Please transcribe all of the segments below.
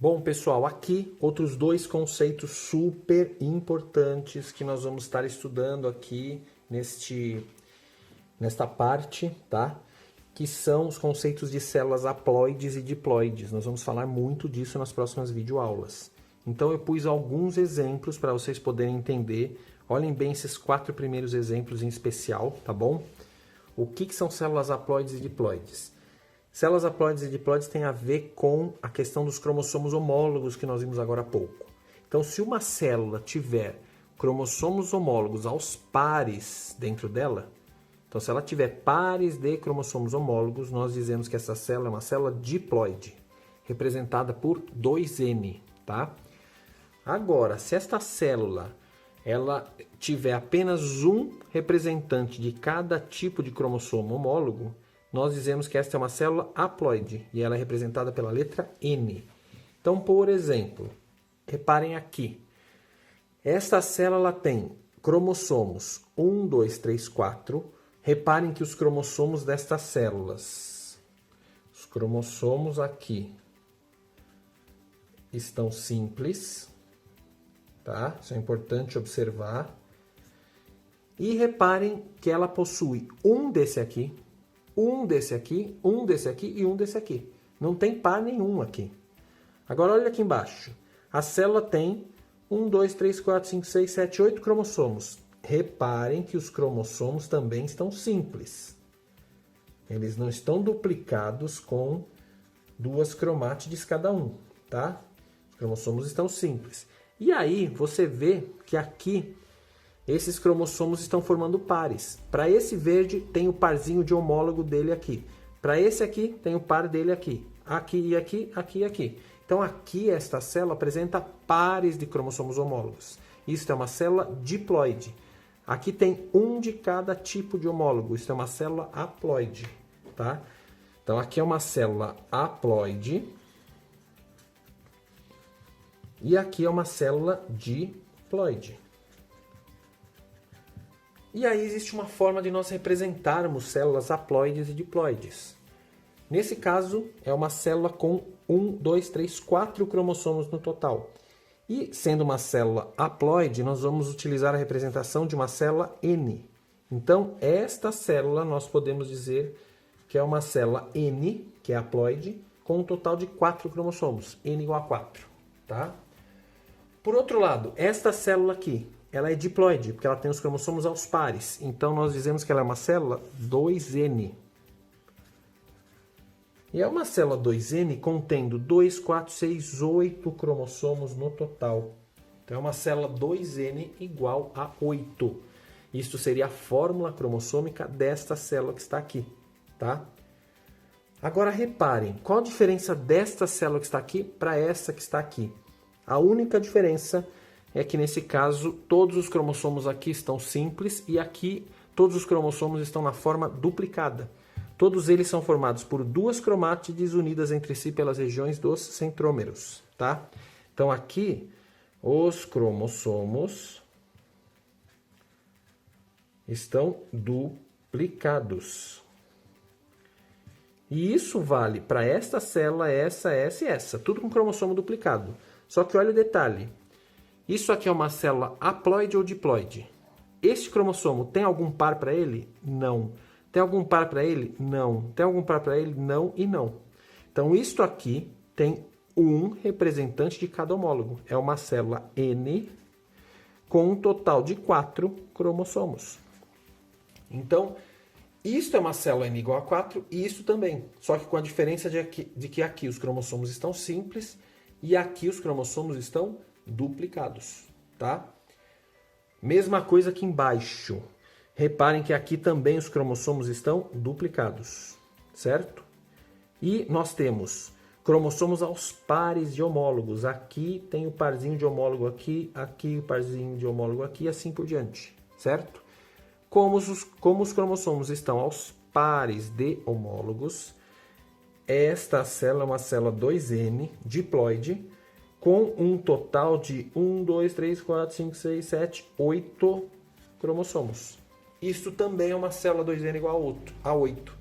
Bom, pessoal, aqui outros dois conceitos super importantes que nós vamos estar estudando aqui nesta parte, tá? Que são os conceitos de células haploides e diploides. Nós vamos falar muito disso nas próximas videoaulas. Então eu pus alguns exemplos para vocês poderem entender. Olhem bem esses 4 primeiros exemplos em especial, tá bom? O que são células haploides e diploides? Células haploides e diploides têm a ver com a questão dos cromossomos homólogos que nós vimos agora há pouco. Então, se uma célula tiver cromossomos homólogos aos pares dentro dela, então se ela tiver pares de cromossomos homólogos, nós dizemos que essa célula é uma célula diploide, representada por 2N, tá? Agora, se esta célula ela tiver apenas um representante de cada tipo de cromossomo homólogo, nós dizemos que esta é uma célula haploide e ela é representada pela letra N. Então, por exemplo, reparem aqui. Esta célula tem cromossomos 1, 2, 3, 4. Reparem que os cromossomos destas células, os cromossomos aqui, estão simples, tá? Isso é importante observar. E reparem que ela possui um desse aqui, um desse aqui, um desse aqui e um desse aqui. Não tem par nenhum aqui. Agora olha aqui embaixo. A célula tem 1, 2, 3, 4, 5, 6, 7, 8 cromossomos. Reparem que os cromossomos também estão simples. Eles não estão duplicados com 2 cromátides cada um, tá? Os cromossomos estão simples. E aí você vê que aqui esses cromossomos estão formando pares. Para esse verde tem o parzinho de homólogo dele aqui. Para esse aqui tem o par dele aqui. Aqui e aqui, aqui e aqui. Então aqui esta célula apresenta pares de cromossomos homólogos. Isso é uma célula diploide. Aqui tem um de cada tipo de homólogo. Isso é uma célula haploide, tá? Então aqui é uma célula haploide. E aqui é uma célula diploide. E aí existe uma forma de nós representarmos células haploides e diploides. Nesse caso, é uma célula com 1, 2, 3, 4 cromossomos no total. E sendo uma célula haploide, nós vamos utilizar a representação de uma célula N. Então, esta célula nós podemos dizer que é uma célula N, que é haploide, com um total de 4 cromossomos, N igual a 4. Tá? Por outro lado, esta célula aqui, ela é diploide, porque ela tem os cromossomos aos pares. Então, nós dizemos que ela é uma célula 2N. E é uma célula 2N contendo 2, 4, 6, 8 cromossomos no total. Então, é uma célula 2N igual a 8. Isso seria a fórmula cromossômica desta célula que está aqui, tá? Agora, reparem, qual a diferença desta célula que está aqui para essa que está aqui? A única diferença é que nesse caso todos os cromossomos aqui estão simples e aqui todos os cromossomos estão na forma duplicada. Todos eles são formados por 2 cromátides unidas entre si pelas regiões dos centrômeros, tá? Então aqui os cromossomos estão duplicados. E isso vale para esta célula, essa e essa, tudo com cromossomo duplicado. Só que olha o detalhe. Isso aqui é uma célula haploide ou diploide. Este cromossomo tem algum par para ele? Não. Tem algum par para ele? Não. Tem algum par para ele? Não e não. Então, isto aqui tem um representante de cada homólogo. É uma célula N com um total de 4 cromossomos. Então, isto é uma célula N igual a 4 e isso também. Só que com a diferença de que aqui os cromossomos estão simples e aqui os cromossomos estão duplicados, tá? Mesma coisa aqui embaixo. Reparem que aqui também os cromossomos estão duplicados, certo? E nós temos cromossomos aos pares de homólogos. Aqui tem o parzinho de homólogo aqui, aqui o parzinho de homólogo aqui e assim por diante, certo? Como os cromossomos estão aos pares de homólogos, esta célula é uma célula 2N, diploide, com um total de 1, 2, 3, 4, 5, 6, 7, 8 cromossomos. Isso também é uma célula 2N igual a 8,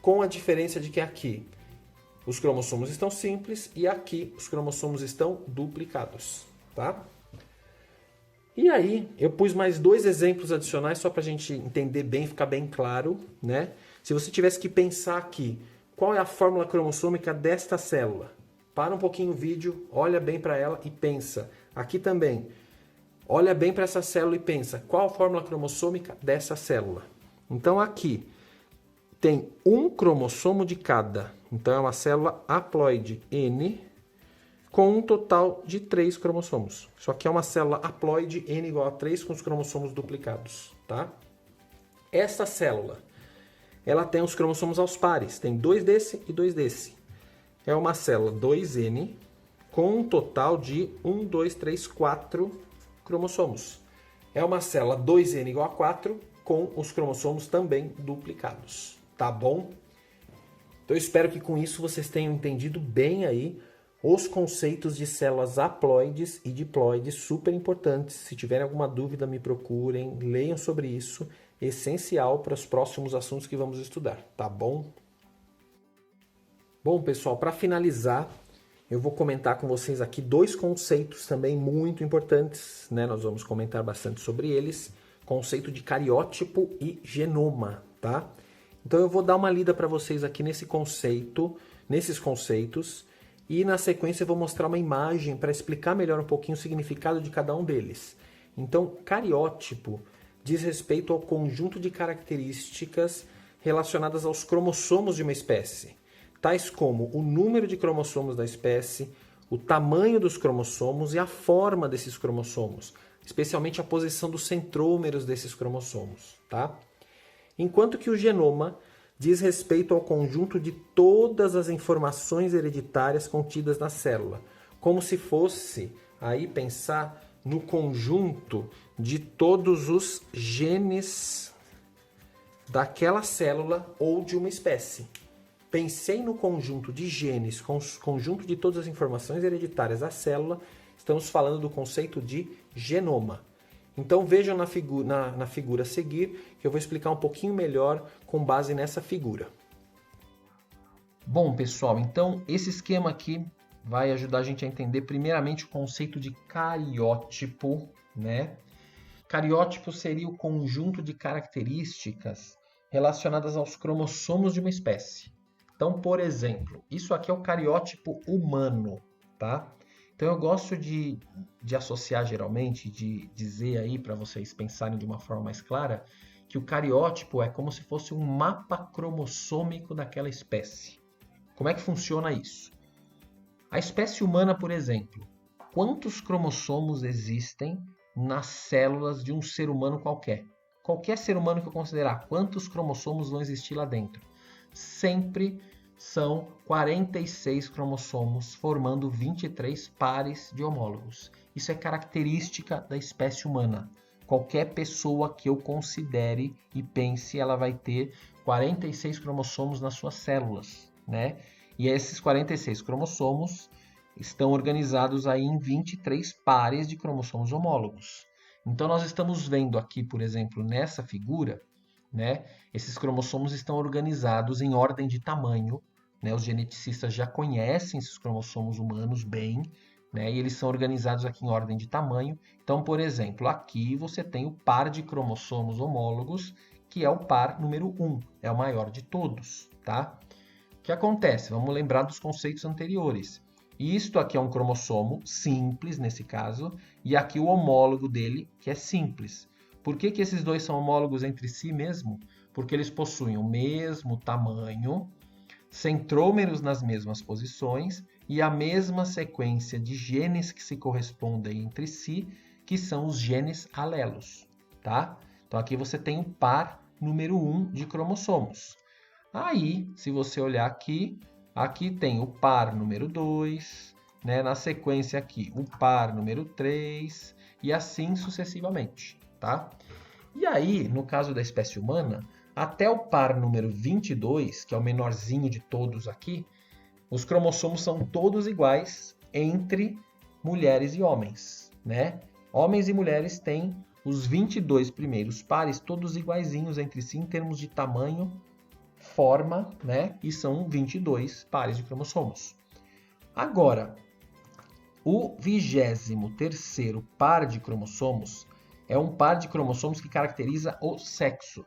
com a diferença de que aqui os cromossomos estão simples e aqui os cromossomos estão duplicados, tá? E aí, eu pus mais 2 exemplos adicionais só para a gente entender bem, ficar bem claro, né? Se você tivesse que pensar aqui, qual é a fórmula cromossômica desta célula? Para um pouquinho o vídeo, olha bem para ela e pensa. Aqui também, olha bem para essa célula e pensa, qual a fórmula cromossômica dessa célula? Então aqui, tem um cromossomo de cada. Então é uma célula haploide N com um total de 3 cromossomos. Isso aqui é uma célula haploide N igual a 3 com os cromossomos duplicados, tá? Essa célula, ela tem os cromossomos aos pares. Tem 2 desse e 2 desse. É uma célula 2N com um total de 1, 2, 3, 4 cromossomos. É uma célula 2N igual a 4 com os cromossomos também duplicados. Tá bom? Então eu espero que com isso vocês tenham entendido bem aí os conceitos de células haploides e diploides, super importantes. Se tiverem alguma dúvida, me procurem, leiam sobre isso. Essencial para os próximos assuntos que vamos estudar, tá bom? Bom, pessoal, para finalizar, eu vou comentar com vocês aqui 2 conceitos também muito importantes, né? Nós vamos comentar bastante sobre eles. Conceito de cariótipo e genoma, tá? Então eu vou dar uma lida para vocês aqui nesses conceitos, e na sequência eu vou mostrar uma imagem para explicar melhor um pouquinho o significado de cada um deles. Então, cariótipo diz respeito ao conjunto de características relacionadas aos cromossomos de uma espécie, tais como o número de cromossomos da espécie, o tamanho dos cromossomos e a forma desses cromossomos, especialmente a posição dos centrômeros desses cromossomos, tá? Enquanto que o genoma diz respeito ao conjunto de todas as informações hereditárias contidas na célula, como se fosse aí pensar no conjunto de todos os genes daquela célula ou de uma espécie. Pensei no conjunto de genes, conjunto de todas as informações hereditárias da célula, estamos falando do conceito de genoma. Então vejam na figura a seguir, que eu vou explicar um pouquinho melhor com base nessa figura. Bom, pessoal, então esse esquema aqui vai ajudar a gente a entender primeiramente o conceito de cariótipo, né? Cariótipo seria o conjunto de características relacionadas aos cromossomos de uma espécie. Então, por exemplo, isso aqui é o cariótipo humano, tá? Então eu gosto de associar geralmente, de dizer aí para vocês pensarem de uma forma mais clara, que o cariótipo é como se fosse um mapa cromossômico daquela espécie. Como é que funciona isso? A espécie humana, por exemplo, quantos cromossomos existem nas células de um ser humano qualquer? Qualquer ser humano que eu considerar, quantos cromossomos vão existir lá dentro? Sempre são 46 cromossomos, formando 23 pares de homólogos. Isso é característica da espécie humana. Qualquer pessoa que eu considere e pense, ela vai ter 46 cromossomos nas suas células, né? E esses 46 cromossomos estão organizados aí em 23 pares de cromossomos homólogos. Então nós estamos vendo aqui, por exemplo, nessa figura, né, esses cromossomos estão organizados em ordem de tamanho, né, os geneticistas já conhecem esses cromossomos humanos bem, né, e eles são organizados aqui em ordem de tamanho. Então, por exemplo, aqui você tem o par de cromossomos homólogos, que é o par número 1, é o maior de todos, tá? O que acontece? Vamos lembrar dos conceitos anteriores. Isto aqui é um cromossomo simples, nesse caso, e aqui o homólogo dele, que é simples. Por que esses dois são homólogos entre si mesmo? Porque eles possuem o mesmo tamanho, centrômeros nas mesmas posições e a mesma sequência de genes que se correspondem entre si, que são os genes alelos, tá? Então aqui você tem o par número 1 de cromossomos. Aí, se você olhar aqui tem o par número 2, né? Na sequência aqui o par número 3 e assim sucessivamente, tá? E aí, no caso da espécie humana, até o par número 22, que é o menorzinho de todos aqui, os cromossomos são todos iguais entre mulheres e homens, né? Homens e mulheres têm os 22 primeiros pares todos iguaizinhos entre si em termos de tamanho forma, né? E são 22 pares de cromossomos. Agora, o 23º par de cromossomos é um par de cromossomos que caracteriza o sexo.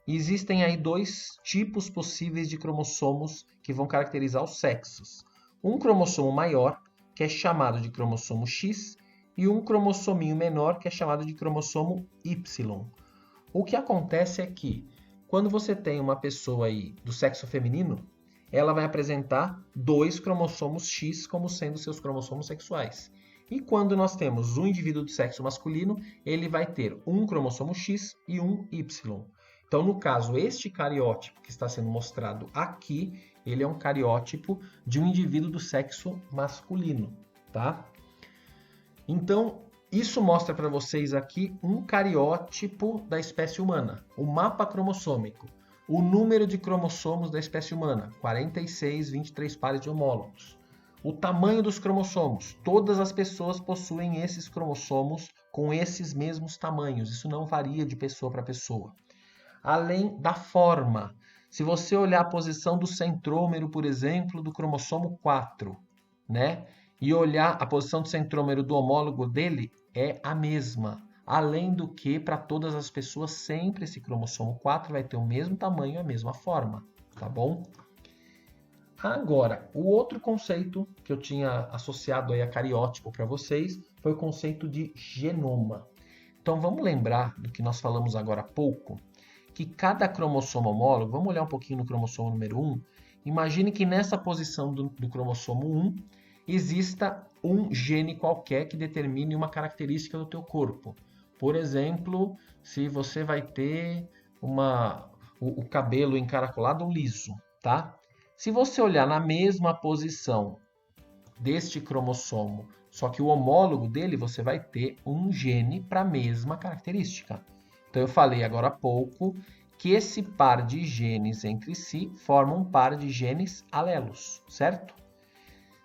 E existem aí dois tipos possíveis de cromossomos que vão caracterizar os sexos. Um cromossomo maior, que é chamado de cromossomo X, e um cromossominho menor, que é chamado de cromossomo Y. O que acontece é que, quando você tem uma pessoa aí do sexo feminino, ela vai apresentar 2 cromossomos X como sendo seus cromossomos sexuais. E quando nós temos um indivíduo do sexo masculino, ele vai ter um cromossomo X e um Y. Então, no caso, este cariótipo que está sendo mostrado aqui, ele é um cariótipo de um indivíduo do sexo masculino, tá? Então, isso mostra para vocês aqui um cariótipo da espécie humana, o mapa cromossômico. O número de cromossomos da espécie humana, 46, 23 pares de homólogos. O tamanho dos cromossomos, todas as pessoas possuem esses cromossomos com esses mesmos tamanhos, isso não varia de pessoa para pessoa. Além da forma, se você olhar a posição do centrômero, por exemplo, do cromossomo 4, né? E olhar a posição do centrômero do homólogo dele, é a mesma. Além do que, para todas as pessoas, sempre esse cromossomo 4 vai ter o mesmo tamanho e a mesma forma, tá bom? Agora, o outro conceito que eu tinha associado aí a cariótipo para vocês foi o conceito de genoma. Então, vamos lembrar do que nós falamos agora há pouco, que cada cromossomo homólogo, vamos olhar um pouquinho no cromossomo número 1, imagine que nessa posição do cromossomo 1 exista um gene qualquer que determine uma característica do teu corpo. Por exemplo, se você vai ter o cabelo encaracolado ou liso, tá? Se você olhar na mesma posição deste cromossomo, só que o homólogo dele, você vai ter um gene para a mesma característica. Então, eu falei agora há pouco que esse par de genes entre si forma um par de genes alelos, certo?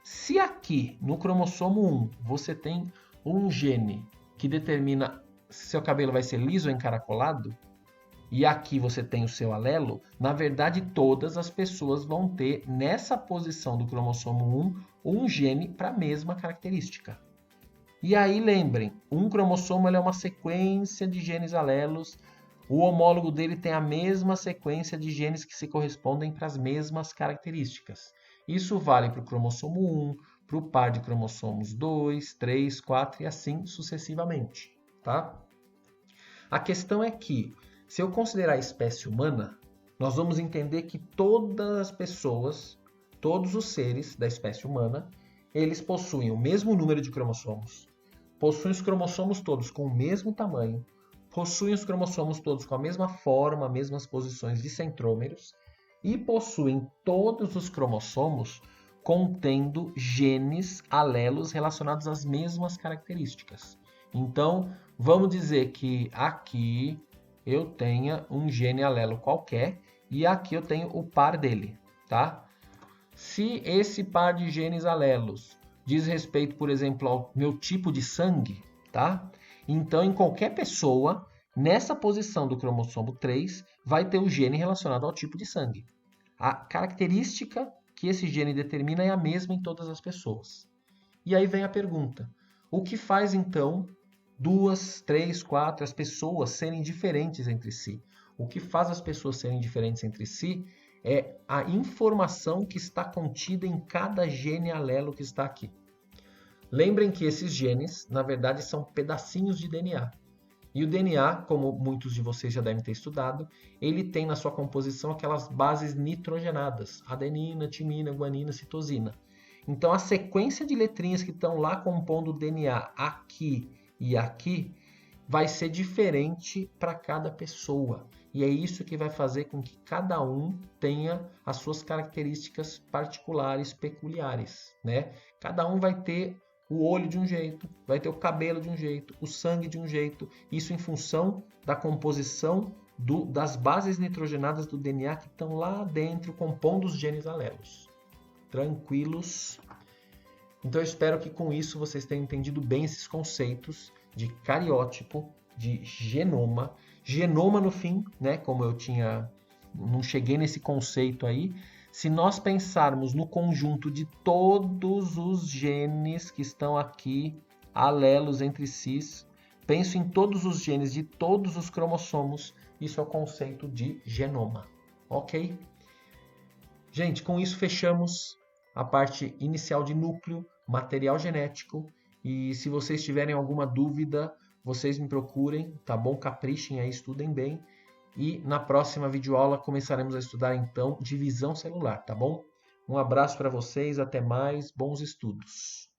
Se aqui no cromossomo 1 você tem um gene que determina se seu cabelo vai ser liso ou encaracolado, e aqui você tem o seu alelo, na verdade todas as pessoas vão ter nessa posição do cromossomo 1 um gene para a mesma característica. E aí lembrem, um cromossomo é uma sequência de genes alelos, o homólogo dele tem a mesma sequência de genes que se correspondem para as mesmas características. Isso vale para o cromossomo 1, para o par de cromossomos 2, 3, 4 e assim sucessivamente, tá? A questão é que, se eu considerar a espécie humana, nós vamos entender que todas as pessoas, todos os seres da espécie humana, eles possuem o mesmo número de cromossomos, possuem os cromossomos todos com o mesmo tamanho, possuem os cromossomos todos com a mesma forma, mesmas posições de centrômeros e possuem todos os cromossomos contendo genes alelos relacionados às mesmas características. Então, vamos dizer que aqui eu tenha um gene alelo qualquer e aqui eu tenho o par dele, tá? Se esse par de genes alelos diz respeito, por exemplo, ao meu tipo de sangue, tá? Então, em qualquer pessoa, nessa posição do cromossomo 3, vai ter o gene relacionado ao tipo de sangue. A característica que esse gene determina é a mesma em todas as pessoas. E aí vem a pergunta: o que faz então 2, 3, 4 as pessoas serem diferentes entre si? O que faz as pessoas serem diferentes entre si é a informação que está contida em cada gene alelo que está aqui. Lembrem que esses genes, na verdade, são pedacinhos de DNA. E o DNA, como muitos de vocês já devem ter estudado, ele tem na sua composição aquelas bases nitrogenadas: adenina, timina, guanina, citosina. Então, a sequência de letrinhas que estão lá compondo o DNA aqui e aqui vai ser diferente para cada pessoa. E é isso que vai fazer com que cada um tenha as suas características particulares, peculiares, né? Cada um vai ter o olho de um jeito, vai ter o cabelo de um jeito, o sangue de um jeito. Isso em função da composição das bases nitrogenadas do DNA que estão lá dentro, compondo os genes alelos. Tranquilos? Então eu espero que com isso vocês tenham entendido bem esses conceitos de cariótipo, de genoma. Genoma no fim, né, como eu tinha não cheguei nesse conceito aí. Se nós pensarmos no conjunto de todos os genes que estão aqui, alelos entre si, penso em todos os genes de todos os cromossomos, isso é o conceito de genoma, ok? Gente, com isso fechamos a parte inicial de núcleo, material genético, e se vocês tiverem alguma dúvida, vocês me procurem, tá bom? Caprichem aí, estudem bem. E na próxima videoaula começaremos a estudar então divisão celular, tá bom? Um abraço para vocês, até mais, bons estudos.